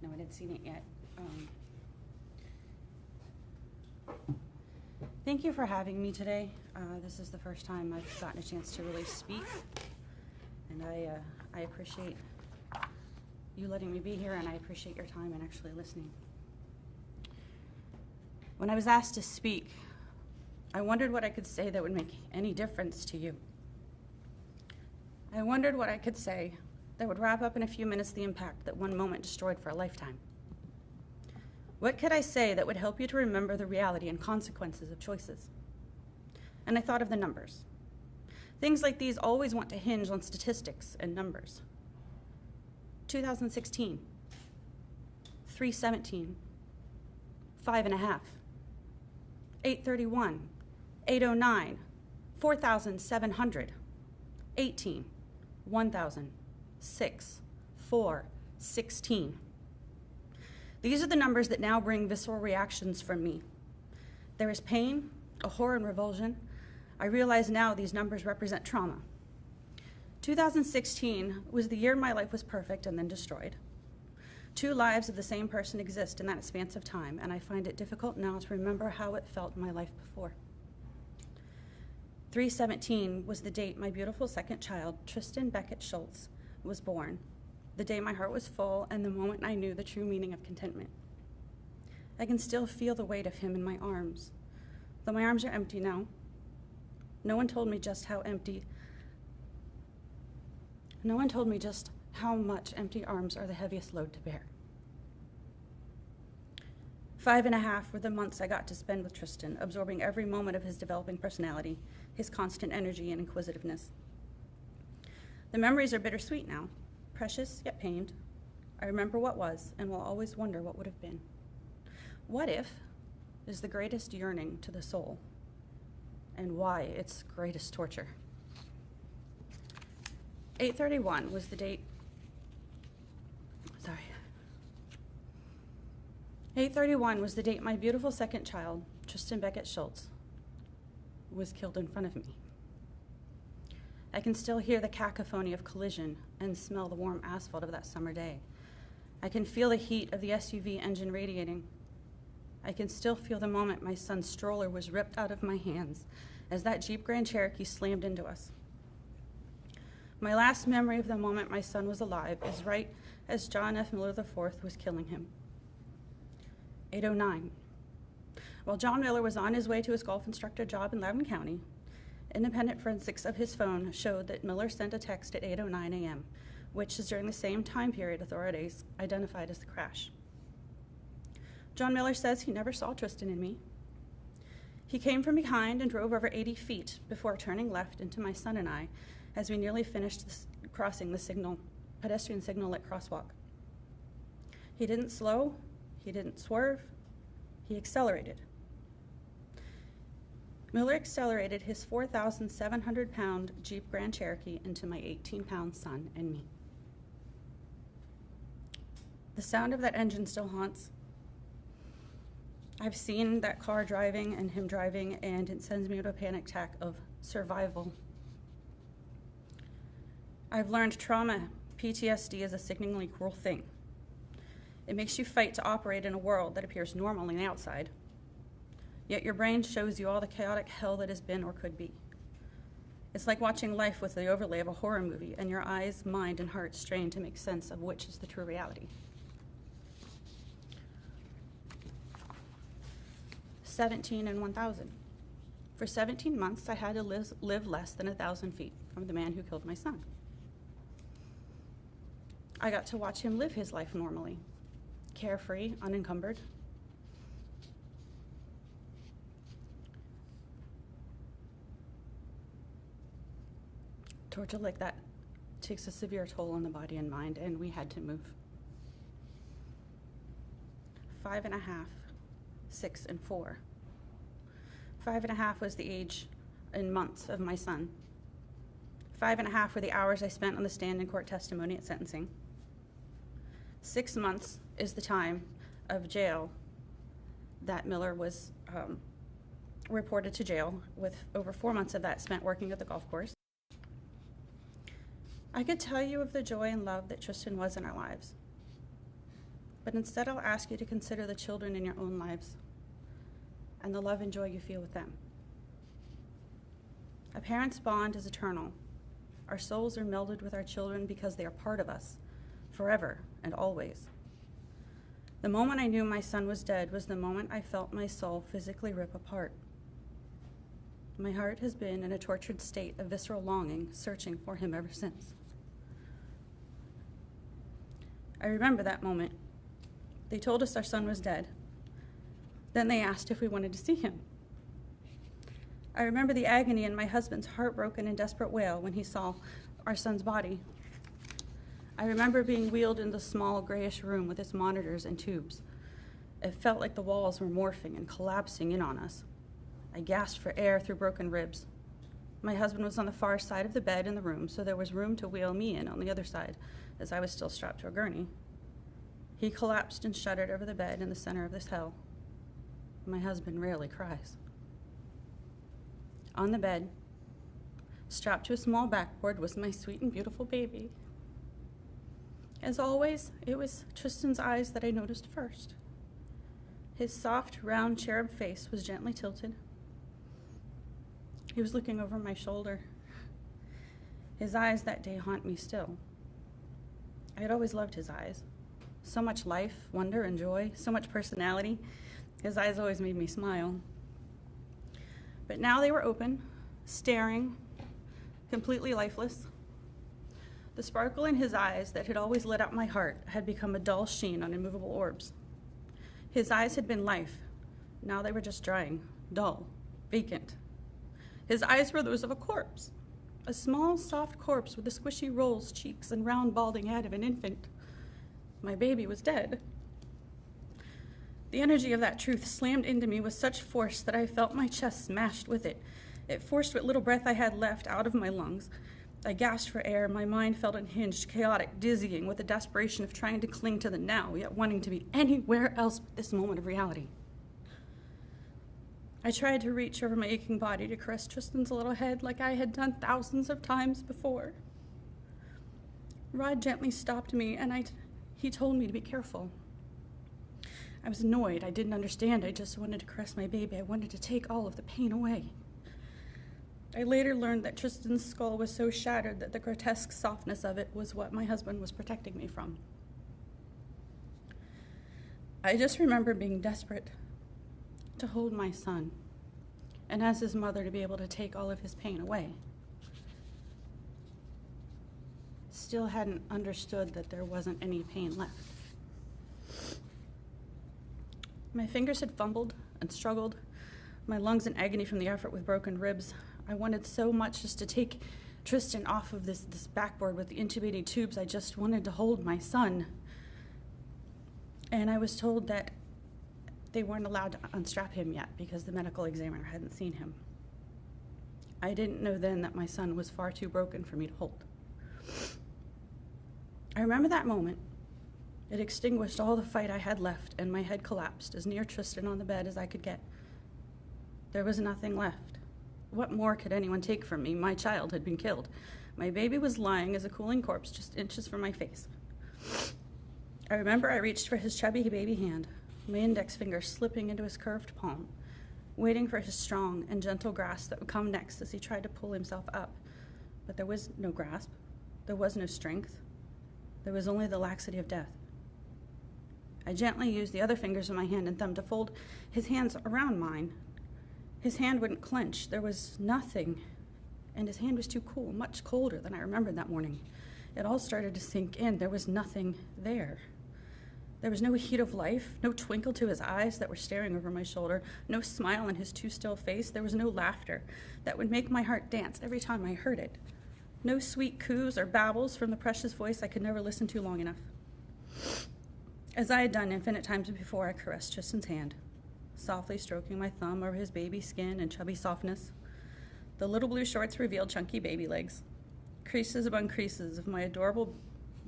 no one had seen it yet. Thank you for having me today. This is the first time I've gotten a chance to really speak, and I appreciate you letting me be here, and I appreciate your time and actually listening. When I was asked to speak, I wondered what I could say that would make any difference to you. I wondered what I could say that would wrap up in a few minutes the impact that one moment destroyed for a lifetime. What could I say that would help you to remember the reality and consequences of choices? And I thought of the numbers. Things like these always want to hinge on statistics and numbers. 2016, 317, 5.5, 831, 809, 4,700, 18, 1,000, 6, 4, 16. These are the numbers that now bring visceral reactions from me. There is pain, a horror and revulsion. I realize now these numbers represent trauma. 2016 was the year my life was perfect and then destroyed. 2 lives of the same person exist in that span of time, and I find it difficult now to remember how it felt in my life before. 3/17 was the date my beautiful second child, Tristan Schulz, was born, the day my heart was full and the moment I knew the true meaning of contentment. I can still feel the weight of him in my arms, though my arms are empty now. No one told me just how much empty arms are the heaviest load to bear. 5.5 were the months I got to spend with Tristan, absorbing every moment of his developing personality, his constant energy and inquisitiveness. The memories are bittersweet now, precious yet pained. I remember what was and will always wonder what would have been. What if is the greatest yearning to the soul, and why its greatest torture. 8/31 was the date. 8/31 was the date my beautiful second child, Tristan Schulz, was killed in front of me. I can still hear the cacophony of collision and smell the warm asphalt of that summer day. I can feel the heat of the SUV engine radiating. I can still feel the moment my son's stroller was ripped out of my hands as that Jeep Grand Cherokee slammed into us. My last memory of the moment my son was alive is right as John F. Miller IV was killing him. 8:09. While John Miller was on his way to his golf instructor job in Loudoun County, independent forensics of his phone showed that Miller sent a text at 8:09 a.m., which is during the same time period authorities identified as the crash. John Miller says he never saw Tristan and me. He came from behind and drove over 80 feet before turning left into my son and I as we nearly finished crossing the pedestrian signal-lit crosswalk. He didn't slow, he didn't swerve, he accelerated. Miller accelerated his 4,700-pound Jeep Grand Cherokee into my 18-pound son and me. The sound of that engine still haunts. I've seen that car driving and him driving, and it sends me into a panic attack of survival. I've learned trauma, PTSD, is a sickeningly cruel thing. It makes you fight to operate in a world that appears normal on the outside, yet your brain shows you all the chaotic hell that has been or could be. It's like watching life with the overlay of a horror movie, and your eyes, mind, and heart strain to make sense of which is the true reality. 17 and 1,000. For 17 months, I had to live less than 1,000 feet from the man who killed my son. I got to watch him live his life normally, carefree, unencumbered. Torture like that takes a severe toll on the body and mind, and we had to move. 5.5, 6, and 4. 5.5 was the age in months of my son. 5.5 were the hours I spent on the stand in court testimony at sentencing. 6 months is the time of jail that Miller was reported to jail, with over 4 months of that spent working at the golf course. I could tell you of the joy and love that Tristan was in our lives, but instead I'll ask you to consider the children in your own lives and the love and joy you feel with them. A parent's bond is eternal. Our souls are melded with our children because they are part of us, forever and always. The moment I knew my son was dead was the moment I felt my soul physically rip apart. My heart has been in a tortured state of visceral longing, searching for him ever since. I remember that moment. They told us our son was dead. Then they asked if we wanted to see him. I remember the agony in my husband's heartbroken and desperate wail when he saw our son's body. I remember being wheeled in the small grayish room with its monitors and tubes. It felt like the walls were morphing and collapsing in on us. I gasped for air through broken ribs. My husband was on the far side of the bed in the room, so there was room to wheel me in on the other side, as I was still strapped to a gurney. He collapsed and shuddered over the bed in the center of this hell. My husband rarely cries. On the bed, strapped to a small backboard, was my sweet and beautiful baby. As always, it was Tristan's eyes that I noticed first. His soft, round, cherub face was gently tilted. He was looking over my shoulder. His eyes that day haunt me still. I had always loved his eyes. So much life, wonder, and joy, so much personality. His eyes always made me smile. But now they were open, staring, completely lifeless. The sparkle in his eyes that had always lit up my heart had become a dull sheen on immovable orbs. His eyes had been life. Now they were just drying, dull, vacant. His eyes were those of a corpse, a small, soft corpse with the squishy rolls, cheeks, and round, balding head of an infant. My baby was dead. The energy of that truth slammed into me with such force that I felt my chest smashed with it. It forced what little breath I had left out of my lungs. I gasped for air. My mind felt unhinged, chaotic, dizzying, with the desperation of trying to cling to the now, yet wanting to be anywhere else but this moment of reality. I tried to reach over my aching body to caress Tristan's little head like I had done thousands of times before. Rod gently stopped me, and he told me to be careful. I was annoyed. I didn't understand. I just wanted to caress my baby. I wanted to take all of the pain away. I later learned that Tristan's skull was so shattered that the grotesque softness of it was what my husband was protecting me from. I just remember being desperate to hold my son, and as his mother to be able to take all of his pain away. Still hadn't understood that there wasn't any pain left. My fingers had fumbled and struggled, my lungs in agony from the effort with broken ribs. I wanted so much just to take Tristan off of this backboard with the intubating tubes. I just wanted to hold my son. And I was told that they weren't allowed to unstrap him yet because the medical examiner hadn't seen him. I didn't know then that my son was far too broken for me to hold. I remember that moment. It extinguished all the fight I had left, and my head collapsed as near Tristan on the bed as I could get. There was nothing left. What more could anyone take from me? My child had been killed. My baby was lying as a cooling corpse just inches from my face. I remember I reached for his chubby baby hand, my index finger slipping into his curved palm, waiting for his strong and gentle grasp that would come next as he tried to pull himself up. But there was no grasp. There was no strength. There was only the laxity of death. I gently used the other fingers of my hand and thumb to fold his hands around mine. His hand wouldn't clench. There was nothing, and his hand was too cool, much colder than I remembered that morning. It all started to sink in. There was nothing there. There was no heat of life, no twinkle to his eyes that were staring over my shoulder, no smile in his too still face. There was no laughter that would make my heart dance every time I heard it. No sweet coos or babbles from the precious voice I could never listen to long enough. As I had done infinite times before, I caressed Tristan's hand, softly stroking my thumb over his baby skin and chubby softness. The little blue shorts revealed chunky baby legs, creases among creases of my adorable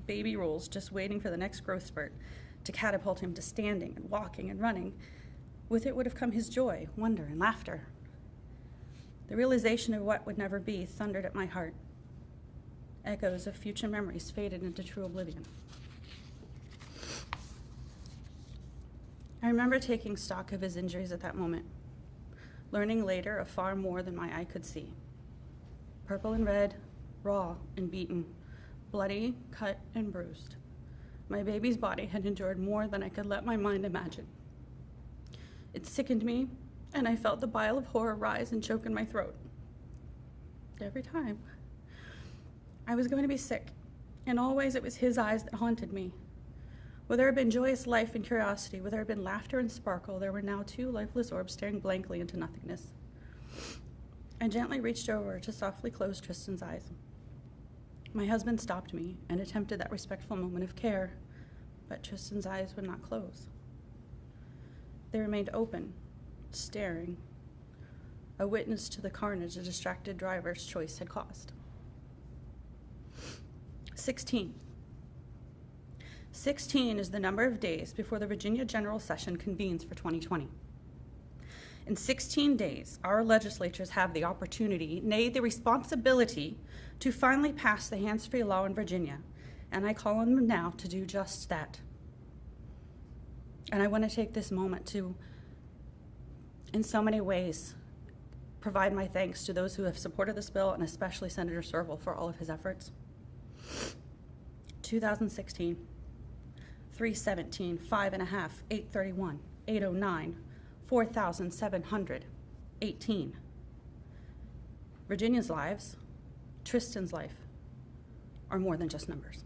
baby rolls just waiting for the next growth spurt to catapult him to standing and walking and running. With it would have come his joy, wonder, and laughter. The realization of what would never be thundered at my heart. Echoes of future memories faded into true oblivion. I remember taking stock of his injuries at that moment, learning later of far more than my eye could see. Purple and red, raw and beaten, bloody, cut, and bruised. My baby's body had endured more than I could let my mind imagine. It sickened me, and I felt the bile of horror rise and choke in my throat. Every time. I was going to be sick. In all ways, it was his eyes that haunted me. Where there had been joyous life and curiosity, where there had been laughter and sparkle, there were now two lifeless orbs staring blankly into nothingness. I gently reached over to softly close Tristan's eyes. My husband stopped me and attempted that respectful moment of care, but Tristan's eyes would not close. They remained open, staring, a witness to the carnage a distracted driver's choice had caused. 16. 16 is the number of days before the Virginia General Session convenes for 2020. In 16 days, our legislatures have the opportunity, nay, the responsibility, to finally pass the hands-free law in Virginia, and I call on them now to do just that. And I want to take this moment to, in so many ways, provide my thanks to those who have supported this bill, and especially Senator Serval for all of his efforts. 2016, 317, 5.5, 831, 809, 4,718. Virginia's lives, Tristan's life, are more than just numbers.